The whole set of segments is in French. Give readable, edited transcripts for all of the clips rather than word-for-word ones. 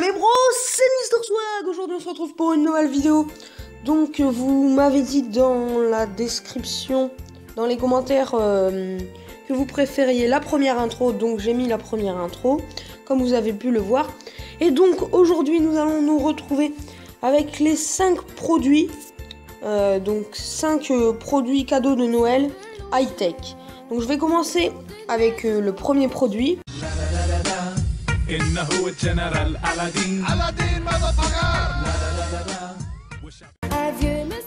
les bros, c'est Mister Swag. Aujourd'hui on se retrouve pour une nouvelle vidéo. Donc vous m'avez dit dans la description, dans les commentaires, que vous préfériez la première intro. Donc j'ai mis la première intro, comme vous avez pu le voir. Et donc aujourd'hui nous allons nous retrouver avec les 5 produits. Donc 5 produits cadeaux de Noël high-tech. Donc je vais commencer avec le premier produit.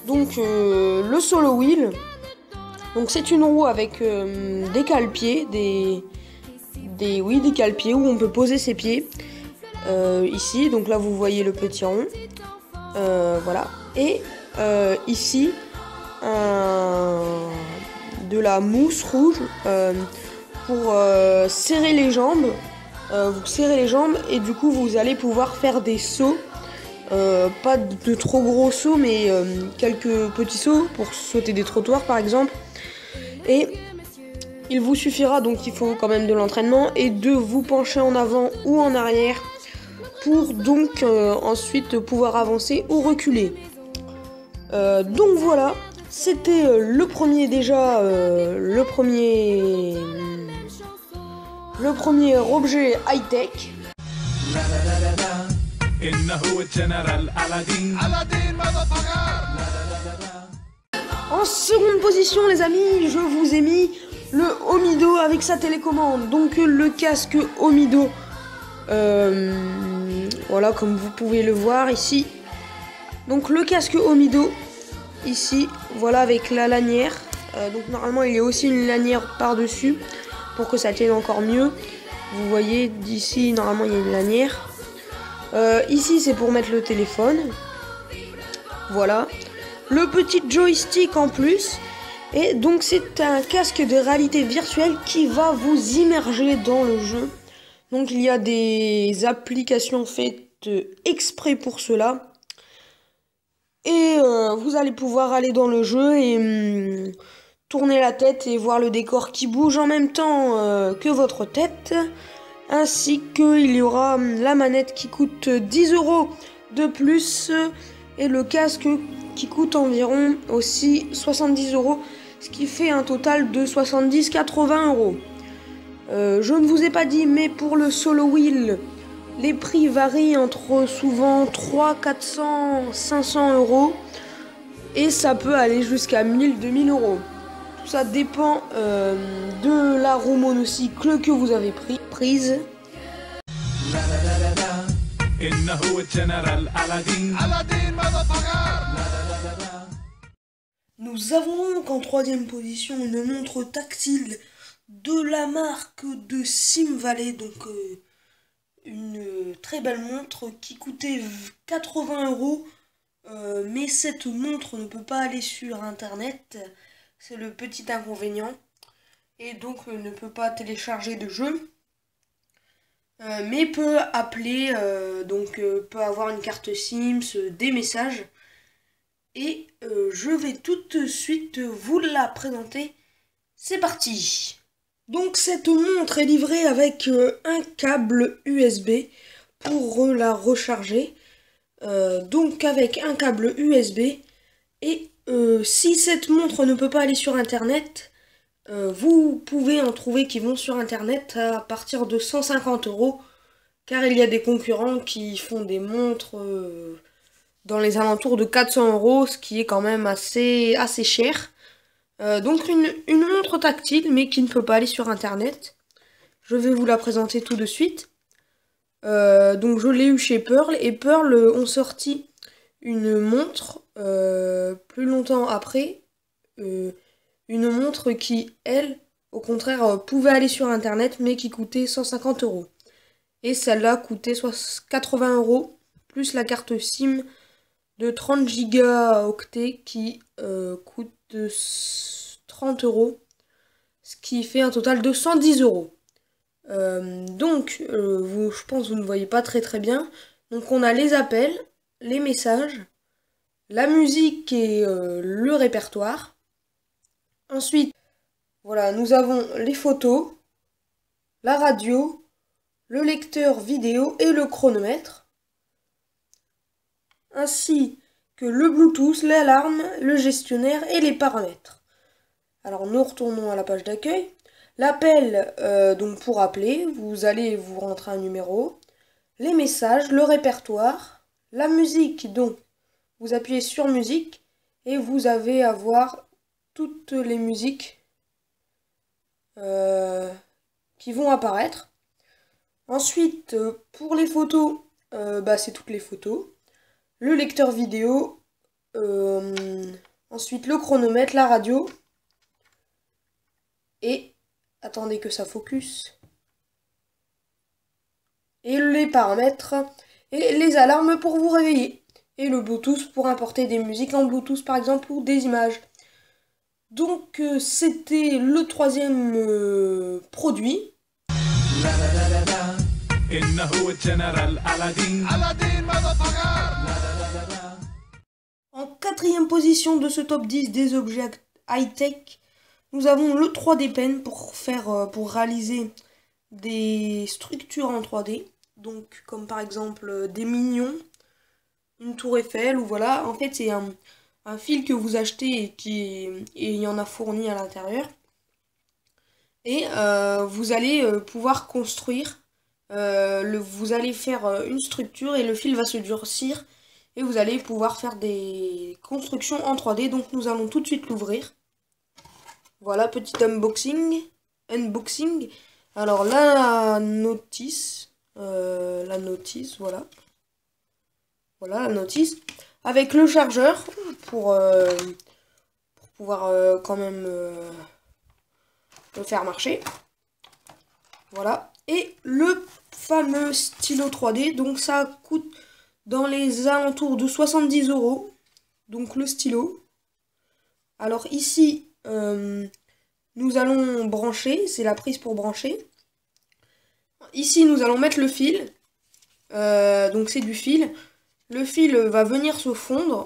Donc le solo wheel. Donc c'est une roue avec des cale-pieds, des cale-pieds où on peut poser ses pieds. Ici, donc là vous voyez le petit rond. Voilà. Et ici de la mousse rouge pour serrer les jambes. Vous serrez les jambes et du coup vous allez pouvoir faire des sauts. Pas de trop gros sauts, mais quelques petits sauts pour sauter des trottoirs par exemple. Et il vous suffira, donc il faut quand même de l'entraînement, et de vous pencher en avant ou en arrière pour donc ensuite pouvoir avancer ou reculer. Donc voilà, c'était le premier déjà, le premier objet high-tech. En seconde position les amis, je vous ai mis le Omido avec sa télécommande. Donc le casque Omido, voilà comme vous pouvez le voir ici. Donc le casque Omido ici, voilà avec la lanière. Donc normalement il y a aussi une lanière par dessus pour que ça tienne encore mieux. Vous voyez d'ici normalement il y a une lanière. Ici c'est pour mettre le téléphone. Voilà. Le petit joystick en plus. Et donc c'est un casque de réalité virtuelle qui va vous immerger dans le jeu. Donc il y a des applications faites exprès pour cela. Et vous allez pouvoir aller dans le jeu et tourner la tête et voir le décor qui bouge en même temps que votre tête. Ainsi qu'il y aura la manette qui coûte 10 € de plus et le casque qui coûte environ aussi 70 €, ce qui fait un total de 70-80 €. Je ne vous ai pas dit, mais pour le solo wheel, les prix varient entre souvent 300, 400, 500 € et ça peut aller jusqu'à 1000-2000 €. Tout ça dépend de la roue monocycle que vous avez prise. Nous avons donc en troisième position une montre tactile de la marque de Sim Valley, donc une très belle montre qui coûtait 80 €, mais cette montre ne peut pas aller sur internet, c'est le petit inconvénient, et donc ne peut pas télécharger de jeux. Mais peut appeler, donc peut avoir une carte Sims, des messages. Et je vais tout de suite vous la présenter. C'est parti! Donc cette montre est livrée avec un câble USB pour la recharger. Donc avec un câble USB. Et si cette montre ne peut pas aller sur internet, vous pouvez en trouver qui vont sur internet à partir de 150 €, car il y a des concurrents qui font des montres dans les alentours de 400 €, ce qui est quand même assez cher. Donc une montre tactile mais qui ne peut pas aller sur internet. Je vais vous la présenter tout de suite. Donc je l'ai eu chez Pearl, et Pearl ont sorti une montre plus longtemps après. Une montre qui, elle, au contraire, pouvait aller sur internet, mais qui coûtait 150 €. Et celle-là coûtait 80 € plus la carte SIM de 30 gigaoctets qui coûte 30 €, ce qui fait un total de 110 €. Donc, je pense que vous ne voyez pas très bien. Donc on a les appels, les messages, la musique et le répertoire. Ensuite, voilà, nous avons les photos, la radio, le lecteur vidéo et le chronomètre. ainsi que le Bluetooth, l'alarme, le gestionnaire et les paramètres. Alors nous retournons à la page d'accueil. L'appel, donc pour appeler, vous allez vous rentrer un numéro, les messages, le répertoire, la musique, donc vous appuyez sur musique et vous avez à voir toutes les musiques qui vont apparaître. Ensuite, pour les photos, c'est toutes les photos. Le lecteur vidéo, ensuite le chronomètre, la radio, et attendez que ça focus, et les paramètres, et les alarmes pour vous réveiller, et le Bluetooth pour importer des musiques en Bluetooth par exemple, ou des images. Donc c'était le troisième produit. En quatrième position de ce top 10 des objets high-tech, nous avons le 3D Pen pour réaliser des structures en 3D. Donc comme par exemple des mignons, une tour Eiffel, ou voilà. En fait c'est un fil que vous achetez et il y en a fourni à l'intérieur. Et vous allez pouvoir construire, vous allez faire une structure et le fil va se durcir et vous allez pouvoir faire des constructions en 3D. Donc nous allons tout de suite l'ouvrir. Voilà, petit unboxing. Alors la notice, voilà. Voilà la notice. Avec le chargeur pour pouvoir quand même le faire marcher. Voilà. Et le fameux stylo 3D. Donc ça coûte dans les alentours de 70 €. Donc le stylo. Alors ici, nous allons brancher. C'est la prise pour brancher. Ici, nous allons mettre le fil. Donc c'est du fil. Le fil va venir se fondre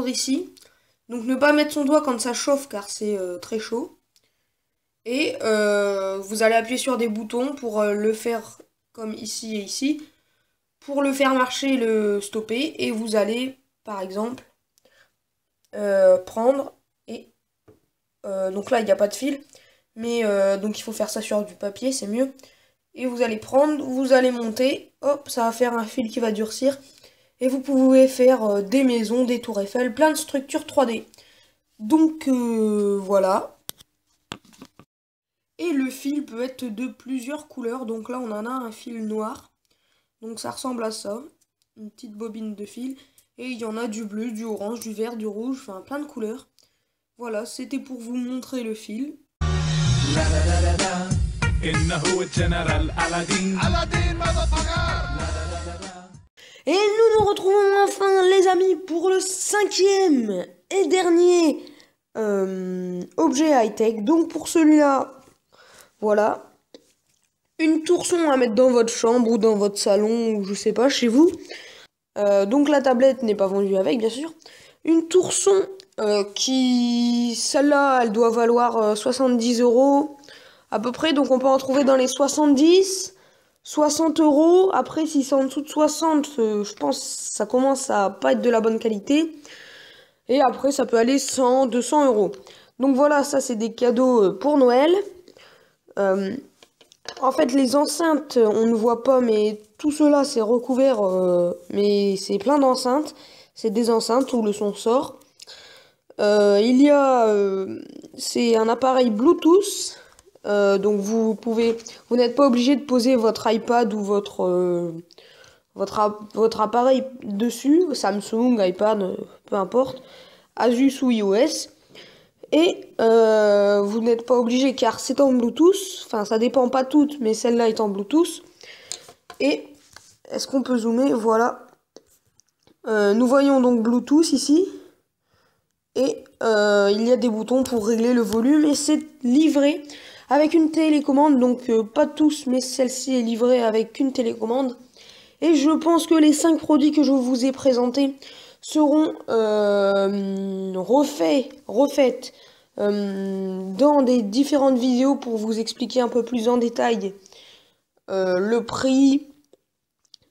ici. Donc ne pas mettre son doigt quand ça chauffe car c'est très chaud. Et vous allez appuyer sur des boutons pour le faire comme ici et ici. Pour le faire marcher, le stopper. Et vous allez, par exemple, prendre et... donc là, il n'y a pas de fil. Mais donc il faut faire ça sur du papier, c'est mieux. Et vous allez prendre, vous allez monter. Hop, ça va faire un fil qui va durcir. Et vous pouvez faire des maisons, des tours Eiffel, plein de structures 3D. Donc voilà. Et le fil peut être de plusieurs couleurs. Donc là, on en a un fil noir. Donc ça ressemble à ça. Une petite bobine de fil. Et il y en a du bleu, du orange, du vert, du rouge. Enfin, plein de couleurs. Voilà, c'était pour vous montrer le fil. Et nous nous retrouvons enfin, les amis, pour le cinquième et dernier objet high-tech. Donc pour celui-là, voilà, une tour son à mettre dans votre chambre ou dans votre salon ou je sais pas, chez vous. Donc la tablette n'est pas vendue avec, bien sûr. Une tour son qui, celle-là, elle doit valoir 70 € à peu près. Donc on peut en trouver dans les 70, 60 €. Après, si c'est en dessous de 60, je pense que ça commence à pas être de la bonne qualité. Et après, ça peut aller 100, 200 €. Donc voilà, ça c'est des cadeaux pour Noël. En fait, les enceintes, on ne voit pas, mais tout cela c'est recouvert, mais c'est plein d'enceintes. C'est des enceintes où le son sort. Il y a, c'est un appareil Bluetooth. Donc vous n'êtes pas obligé de poser votre iPad ou votre appareil dessus, Samsung, iPad, peu importe, Asus ou iOS. Et vous n'êtes pas obligé car c'est en Bluetooth, enfin ça dépend pas toutes, mais celle-là est en Bluetooth. Et est-ce qu'on peut zoomer? Voilà. Nous voyons donc Bluetooth ici. Et il y a des boutons pour régler le volume et c'est livré avec une télécommande, donc pas tous, mais celle-ci est livrée avec une télécommande. Et je pense que les 5 produits que je vous ai présentés seront refaites dans des différentes vidéos pour vous expliquer un peu plus en détail le prix,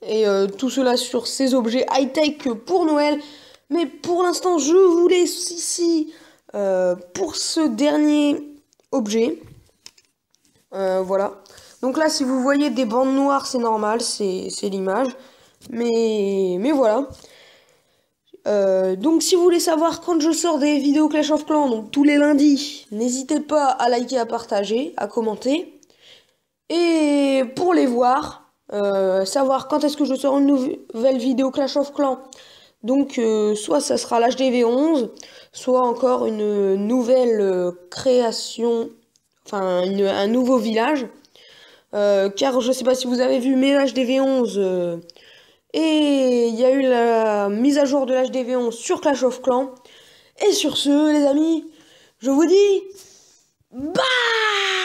Et tout cela sur ces objets high-tech pour Noël. Mais pour l'instant, je vous laisse ici pour ce dernier objet. Voilà. Donc là, si vous voyez des bandes noires, c'est normal, c'est l'image. Mais voilà. Donc si vous voulez savoir quand je sors des vidéos Clash of Clans, donc tous les lundis, n'hésitez pas à liker, à partager, à commenter. Et pour les voir, savoir quand est-ce que je sors une nouvelle vidéo Clash of Clans, donc soit ça sera l'HDV 11, soit encore une nouvelle création, enfin un nouveau village. Car je sais pas si vous avez vu, mais l'HDV 11, et il y a eu la mise à jour de l'HDV 11 sur Clash of Clans. Et sur ce, les amis, je vous dis bye.